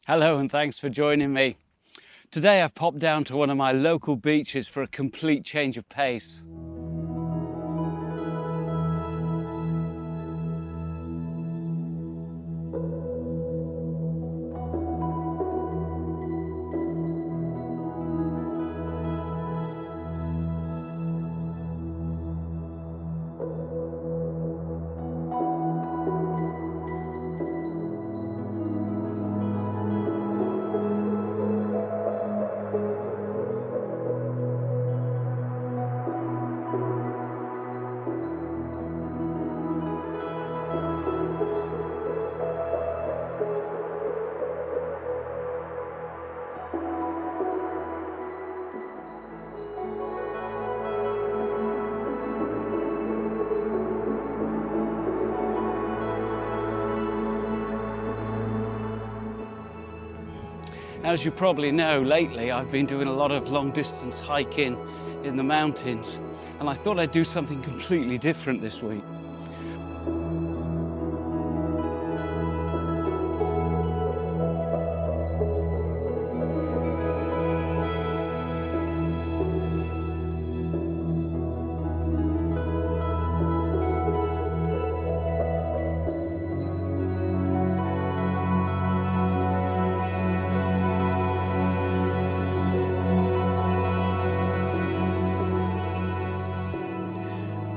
Hello and thanks for joining me. Today I've popped down to one of my local beaches for a complete change of pace. As you probably know, lately I've been doing a lot of long distance hiking in the mountains, and I thought I'd do something completely different this week.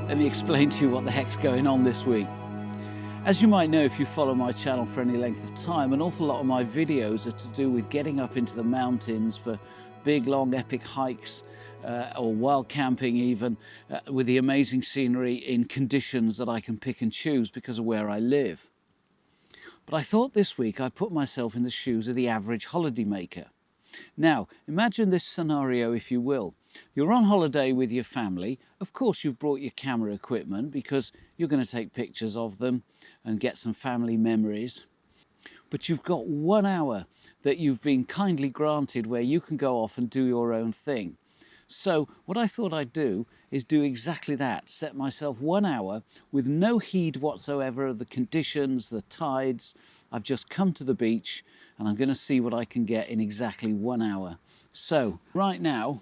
Let me explain to you what the heck's going on this week. As you might know if you follow my channel for any length of time, an awful lot of my videos are to do with getting up into the mountains for big, long, epic hikes or wild camping even, with the amazing scenery in conditions that I can pick and choose because of where I live. But I thought this week I'd put myself in the shoes of the average holidaymaker. Now, imagine this scenario if you will. You're on holiday with your family. Of course you've brought your camera equipment because you're going to take pictures of them and get some family memories. But you've got 1 hour that you've been kindly granted where you can go off and do your own thing. So what I thought I'd do is do exactly that, set myself 1 hour with no heed whatsoever of the conditions, the tides. I've just come to the beach and I'm going to see what I can get in exactly 1 hour. So right now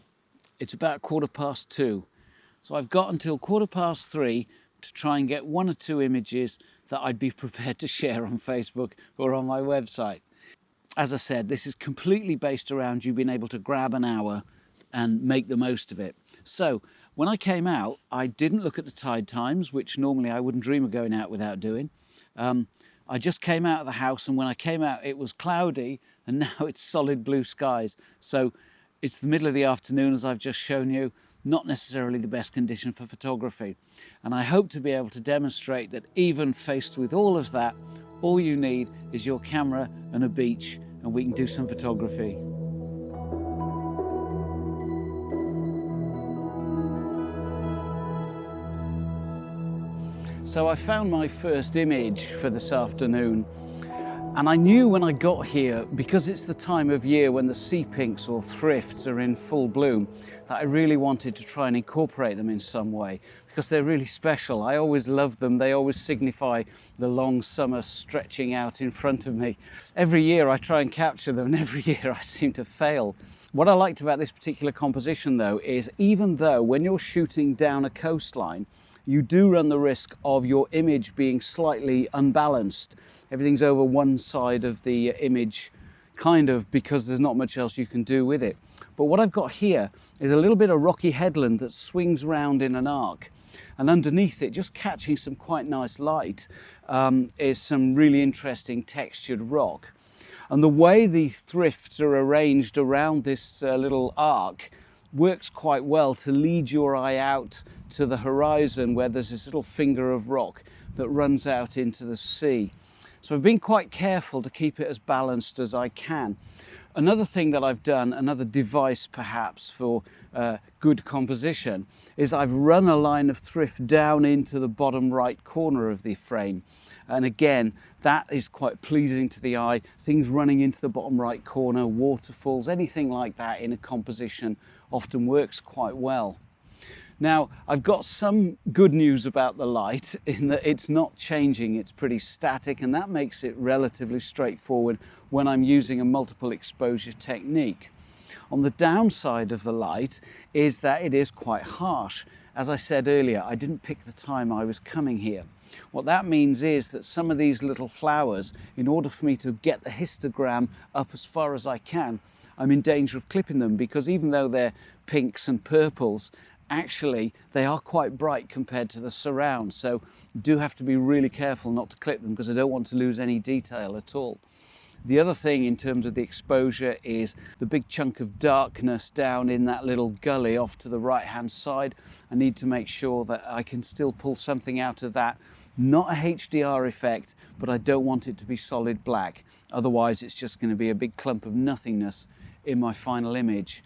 it's about 2:15. So I've got until 3:15 to try and get 1 or 2 images that I'd be prepared to share on Facebook or on my website. As I said, this is completely based around you being able to grab an hour and make the most of it. So when I came out, I didn't look at the tide times, which normally I wouldn't dream of going out without doing. I just came out of the house, and when I came out it was cloudy, and now it's solid blue skies. So it's the middle of the afternoon, as I've just shown you, not necessarily the best condition for photography. And I hope to be able to demonstrate that even faced with all of that, all you need is your camera and a beach, and we can do some photography. So I found my first image for this afternoon, and I knew when I got here, because it's the time of year when the sea pinks or thrifts are in full bloom, that I really wanted to try and incorporate them in some way, because they're really special. I always love them. They always signify the long summer stretching out in front of me. Every year I try and capture them, and every year I seem to fail. What I liked about this particular composition though is, even though when you're shooting down a coastline, you do run the risk of your image being slightly unbalanced. Everything's over one side of the image, kind of, because there's not much else you can do with it. But what I've got here is a little bit of rocky headland that swings round in an arc, and underneath it, just catching some quite nice light, is some really interesting textured rock. And the way the thrifts are arranged around this little arc works quite well to lead your eye out to the horizon, where there's this little finger of rock that runs out into the sea. So I've been quite careful to keep it as balanced as I can. Another thing that I've done, another device perhaps for good composition, is I've run a line of thrift down into the bottom right corner of the frame. And again, that is quite pleasing to the eye. Things running into the bottom right corner, waterfalls, anything like that in a composition often works quite well. Now, I've got some good news about the light in that it's not changing, it's pretty static, and that makes it relatively straightforward when I'm using a multiple exposure technique. On the downside of the light is that it is quite harsh. As I said earlier, I didn't pick the time I was coming here. What that means is that some of these little flowers, in order for me to get the histogram up as far as I can, I'm in danger of clipping them, because even though they're pinks and purples, actually they are quite bright compared to the surround. So do have to be really careful not to clip them, because I don't want to lose any detail at all. The other thing in terms of the exposure is the big chunk of darkness down in that little gully off to the right hand side. I need to make sure that I can still pull something out of that. Not a HDR effect, but I don't want it to be solid black. Otherwise it's just going to be a big clump of nothingness in my final image.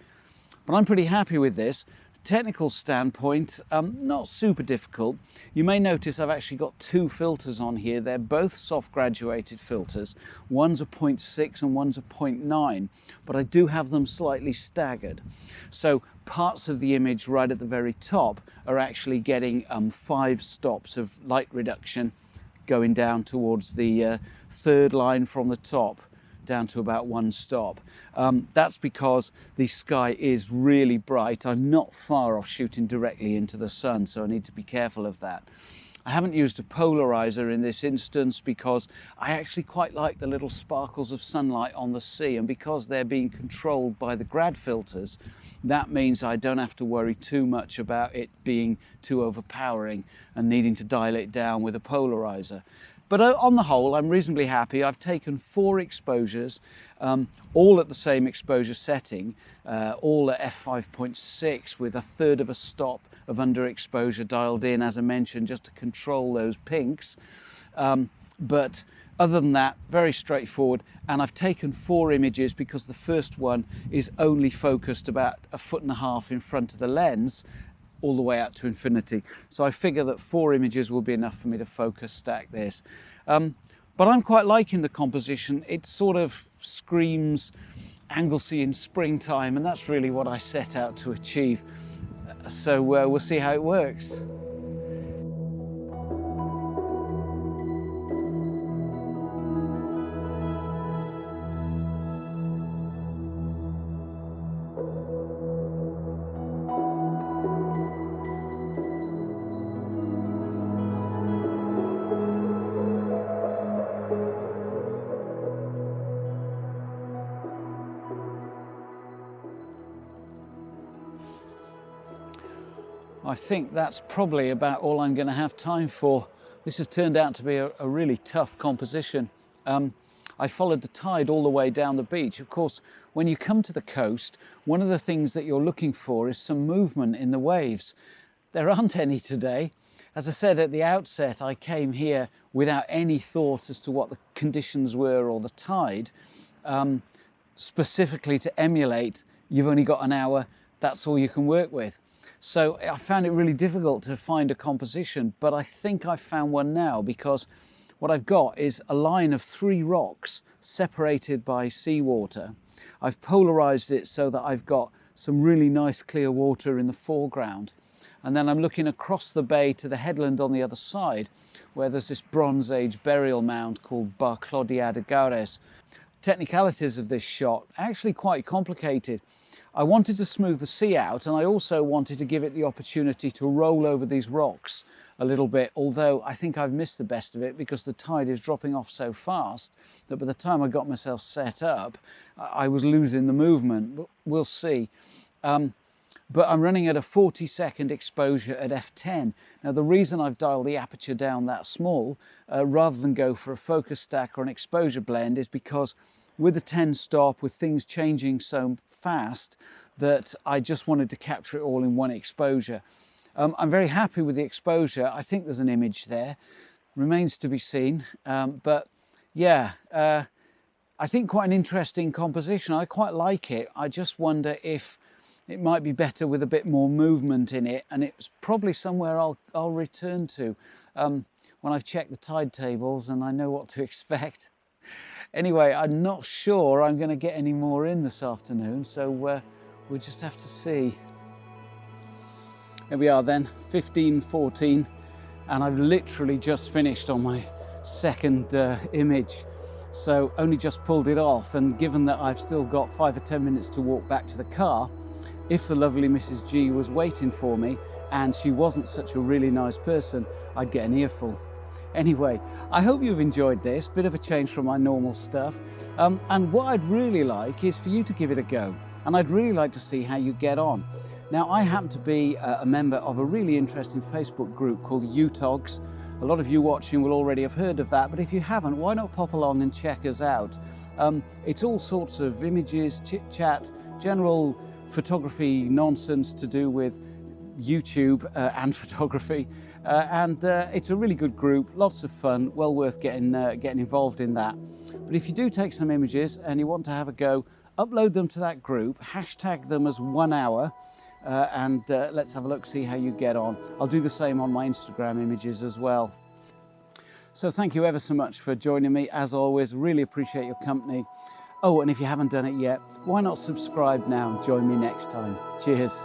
But I'm pretty happy with this. Technical standpoint, not super difficult. You may notice I've actually got two filters on here. They're both soft graduated filters. One's a 0.6 and one's a 0.9, but I do have them slightly staggered. So parts of the image right at the very top are actually getting 5 stops of light reduction going down towards the third line from the top, down to about 1 stop. That's because the sky is really bright. I'm not far off shooting directly into the sun, so I need to be careful of that. I haven't used a polarizer in this instance because I actually quite like the little sparkles of sunlight on the sea, and because they're being controlled by the grad filters, that means I don't have to worry too much about it being too overpowering and needing to dial it down with a polarizer. But on the whole, I'm reasonably happy. I've taken 4 exposures, all at the same exposure setting, all at f5.6 with 1/3 of a stop of underexposure dialed in, as I mentioned, just to control those pinks. But other than that, very straightforward. And I've taken 4 images because the first one is only focused about 1.5 feet in front of the lens, all the way out to infinity. So I figure that 4 images will be enough for me to focus stack this. But I'm quite liking the composition. It sort of screams Anglesey in springtime, and that's really what I set out to achieve. So we'll see how it works. I think that's probably about all I'm going to have time for. This has turned out to be a really tough composition. I followed the tide all the way down the beach. Of course, when you come to the coast, one of the things that you're looking for is some movement in the waves. There aren't any today. As I said at the outset, I came here without any thought as to what the conditions were or the tide, specifically to emulate. You've only got an hour, that's all you can work with. So I found it really difficult to find a composition, but I think I've found one now, because what I've got is a line of 3 rocks separated by seawater. I've polarized it so that I've got some really nice clear water in the foreground. And then I'm looking across the bay to the headland on the other side, where there's this Bronze Age burial mound called Bar Clodia de Gaures. Technicalities of this shot are actually quite complicated. I wanted to smooth the sea out, and I also wanted to give it the opportunity to roll over these rocks a little bit, although I think I've missed the best of it because the tide is dropping off so fast that by the time I got myself set up, I was losing the movement. But we'll see. But I'm running at a 40-second exposure at f10. Now, the reason I've dialed the aperture down that small, rather than go for a focus stack or an exposure blend, is because with a 10 stop, with things changing so fast, that I just wanted to capture it all in one exposure. I'm very happy with the exposure. I think there's an image there. Remains to be seen. But yeah, I think quite an interesting composition. I quite like it. I just wonder if it might be better with a bit more movement in it, and it's probably somewhere I'll return to when I've checked the tide tables and I know what to expect. Anyway, I'm not sure I'm going to get any more in this afternoon, so we'll just have to see. Here we are then, 15:14, and I've literally just finished on my second image. So only just pulled it off, and given that I've still got 5 or 10 minutes to walk back to the car, if the lovely Mrs. G was waiting for me and she wasn't such a really nice person, I'd get an earful. Anyway, I hope you've enjoyed this, bit of a change from my normal stuff. And what I'd really like is for you to give it a go. And I'd really like to see how you get on. Now, I happen to be a member of a really interesting Facebook group called UTOGs. A lot of you watching will already have heard of that, but if you haven't, why not pop along and check us out? It's all sorts of images, chit-chat, general photography nonsense to do with YouTube and photography, and it's a really good group, lots of fun, well worth getting involved in that. But if you do take some images and you want to have a go, upload them to that group, hashtag them as 1 hour, and let's have a look, see how you get on. I'll do the same on my Instagram images as well. So thank you ever so much for joining me, as always, really appreciate your company. Oh, and if you haven't done it yet, why not subscribe now and join me next time. Cheers.